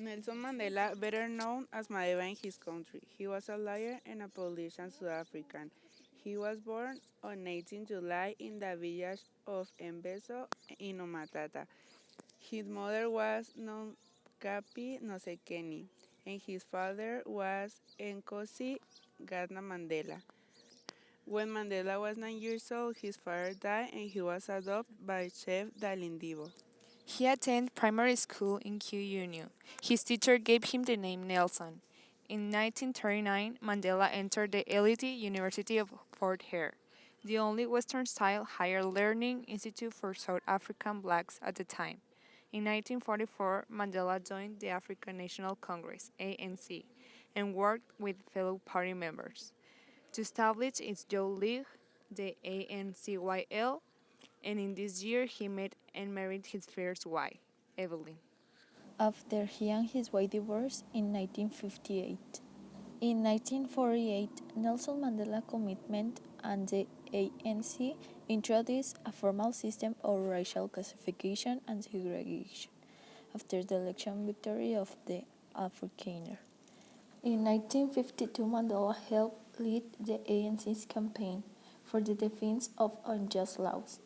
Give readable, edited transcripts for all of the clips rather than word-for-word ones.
Nelson Mandela, better known as Mandela in his country, he was a lawyer and a politician South African. He was born on 18 July in the village of Mbeso in Umatata. His mother was Nonkapi Nosekeni, and his father was Nkosi Ghana Mandela. When Mandela was 9 years old, his father died and he was adopted by Chef Dalindibo. He attended primary school in QUnion. His teacher gave him the name Nelson. In 1939, Mandela entered the elite University of Fort Hare, the only Western-style higher learning institute for South African blacks at the time. In 1944, Mandela joined the African National Congress (ANC) and worked with fellow party members to establish its youth league, the ANCYL, and in this year he met and married his first wife, Evelyn. After he and his wife divorced in 1958. In 1948, Nelson Mandela commitment and the ANC introduced a formal system of racial classification and segregation after the election victory of the Afrikaner. In 1952, Mandela helped lead the ANC's campaign for the defense of unjust laws.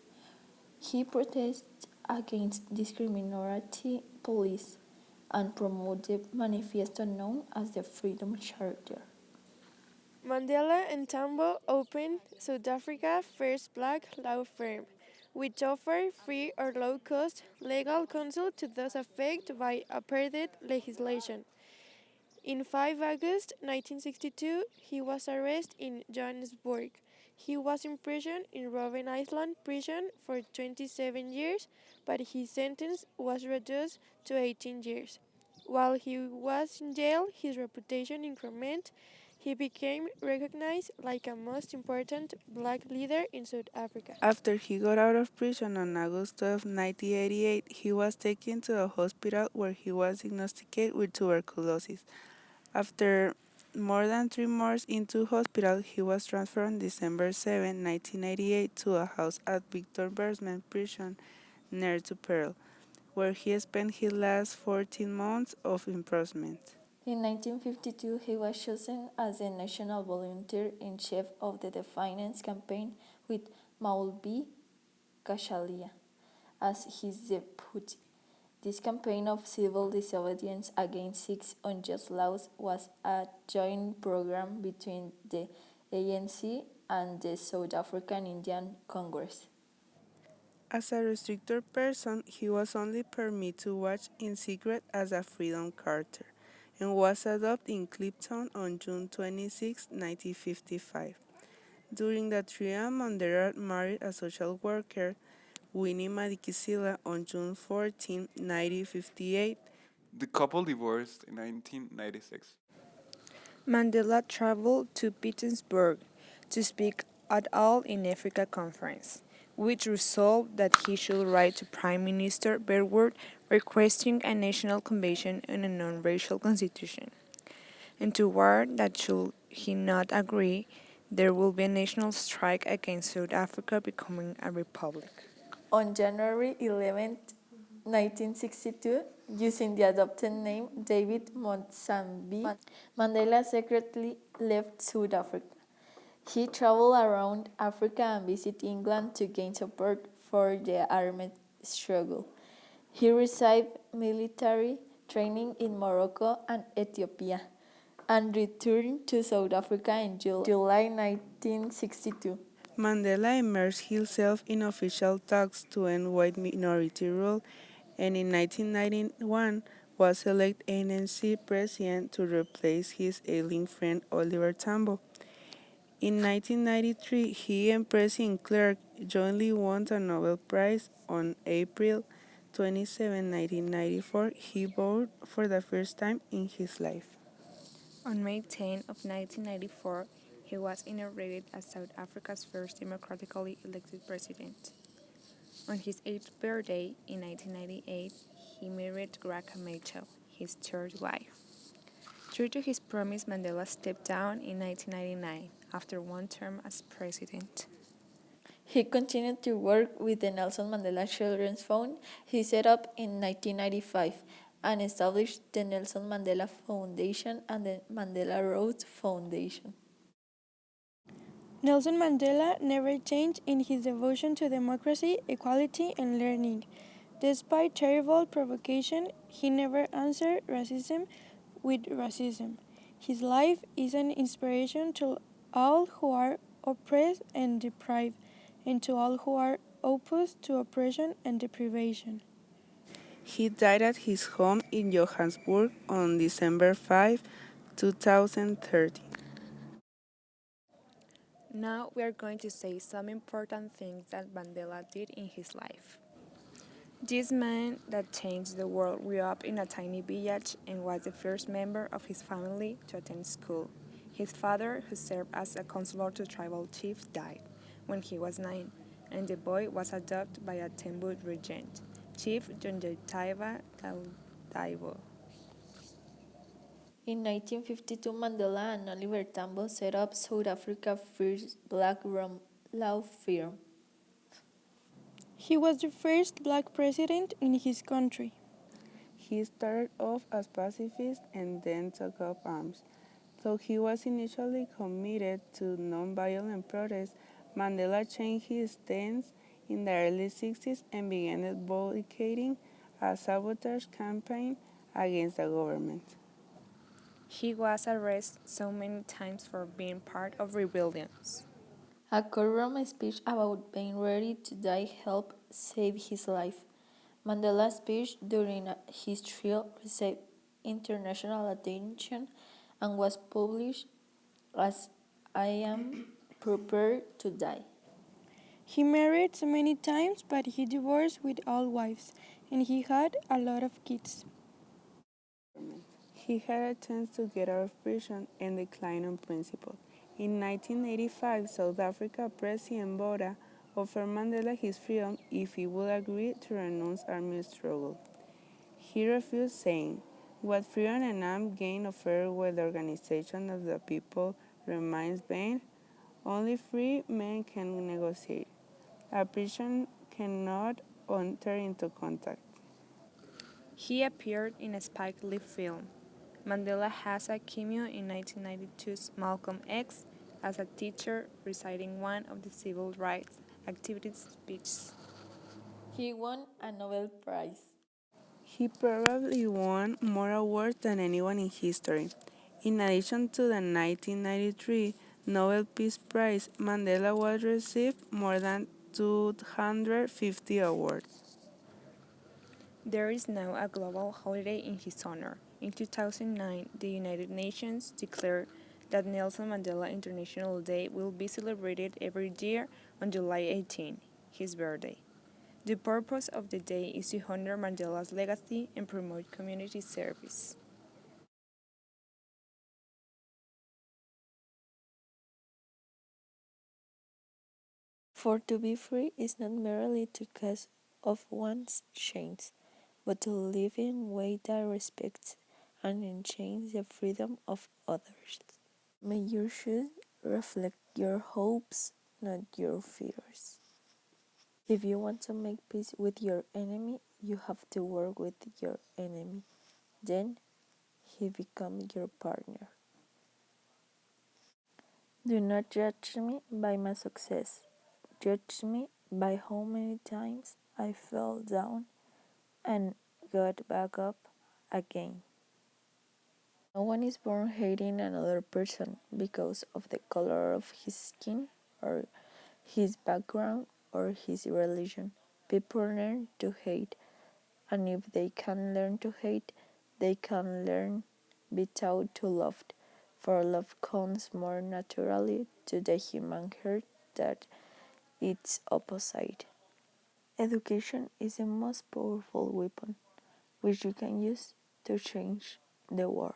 He protested against discriminatory police and promoted the manifesto known as the Freedom Charter. Mandela and Tambo opened South Africa's first black law firm, which offered free or low-cost legal counsel to those affected by apartheid legislation. In 5 August 1962, he was arrested in Johannesburg. He was imprisoned in Robben Island prison for 27 years, but his sentence was reduced to 18 years. While he was in jail, his reputation increased. He became recognized like a most important black leader in South Africa. After he got out of prison on August 12, 1988, he was taken to a hospital where he was diagnosed with tuberculosis. After more than 3 months into hospital, he was transferred on December 7, 1988 to a house at Victor Bergsman prison near to Pearl, where he spent his last 14 months of imprisonment. In 1952, he was chosen as the national volunteer-in-chief of the Defiance campaign with Maulvi Kashalia as his deputy. This campaign of civil disobedience against six unjust laws was a joint program between the ANC and the South African Indian Congress. As a restricted person, he was only permitted to watch in secret as a freedom carter and was adopted in Cliptown on June 26, 1955. During that trial, Mandela married a social worker, Winnie Madikizela, on June 14, 1958. The couple divorced in 1996. Mandela traveled to Petersburg to speak at All in Africa conference, which resolved that he should write to Prime Minister Verwoerd requesting a national convention on a non-racial constitution, and to warn that should he not agree, there will be a national strike against South Africa becoming a republic. On January 11, 1962, using the adopted name David Motsambi, Mandela secretly left South Africa. He traveled around Africa and visited England to gain support for the armed struggle. He received military training in Morocco and Ethiopia and returned to South Africa in July 1962. Mandela immersed himself in official talks to end white minority rule, and in 1991 was elected ANC president to replace his ailing friend Oliver Tambo. In 1993, he and President Clark jointly won the Nobel Prize. On April 27, 1994, he vowed for the first time in his life. On May 10 of 1994, he was inaugurated as South Africa's first democratically elected president. On his 8th birthday in 1998, he married Graca Machel, his third wife. True to his promise, Mandela stepped down in 1999 after one term as president. He continued to work with the Nelson Mandela Children's Fund he set up in 1995 and established the Nelson Mandela Foundation and the Mandela Rhodes Foundation. Nelson Mandela never changed in his devotion to democracy, equality, and learning. Despite terrible provocation, he never answered racism with racism. His life is an inspiration to all who are oppressed and deprived, and to all who are opposed to oppression and deprivation. He died at his home in Johannesburg on December 5, 2013. Now we are going to say some important things that Mandela did in his life. This man that changed the world grew up in a tiny village and was the first member of his family to attend school. His father, who served as a counselor to tribal chiefs, died when he was 9, and the boy was adopted by a Tembu regent, Chief Junjataiva Taldaibo. In 1952, Mandela and Oliver Tambo set up South Africa's first black law firm. He was the first black president in his country. He started off as pacifist and then took up arms. Though he was initially committed to non-violent protest, Mandela changed his stance in the early 60s and began advocating a sabotage campaign against the government. He was arrested so many times for being part of rebellions. A courtroom speech about being ready to die helped save his life. Mandela's speech during his trial received international attention and was published as I Am Prepared to Die. He married so many times, but he divorced with all wives, and he had a lot of kids. He had a chance to get out of prison and declined on principle. In 1985, South Africa President Botha offered Mandela his freedom if he would agree to renounce army struggle. He refused, saying, "What freedom and I'm gain offer when the organization of the people remains vain? Only free men can negotiate. A prison cannot enter into contact." He appeared in a Spike Lee film. Mandela has a cameo in 1992's Malcolm X as a teacher reciting one of the civil rights activities speeches. He won a Nobel Prize. He probably won more awards than anyone in history. In addition to the 1993 Nobel Peace Prize, Mandela was received more than 250 awards. There is now a global holiday in his honor. In 2009, the United Nations declared that Nelson Mandela International Day will be celebrated every year on July 18, his birthday. The purpose of the day is to honor Mandela's legacy and promote community service. For to be free is not merely to cast off one's chains, but to live in a way that respects and enhances the freedom of others. May your shoes reflect your hopes, not your fears. If you want to make peace with your enemy, you have to work with your enemy. Then he becomes your partner. Do not judge me by my success. Judge me by how many times I fell down and got back up again. No one is born hating another person because of the color of his skin or his background or his religion. People learn to hate, and if they can learn to hate, they can learn be taught to love, for love comes more naturally to the human heart than its opposite. Education is the most powerful weapon which you can use to change the world.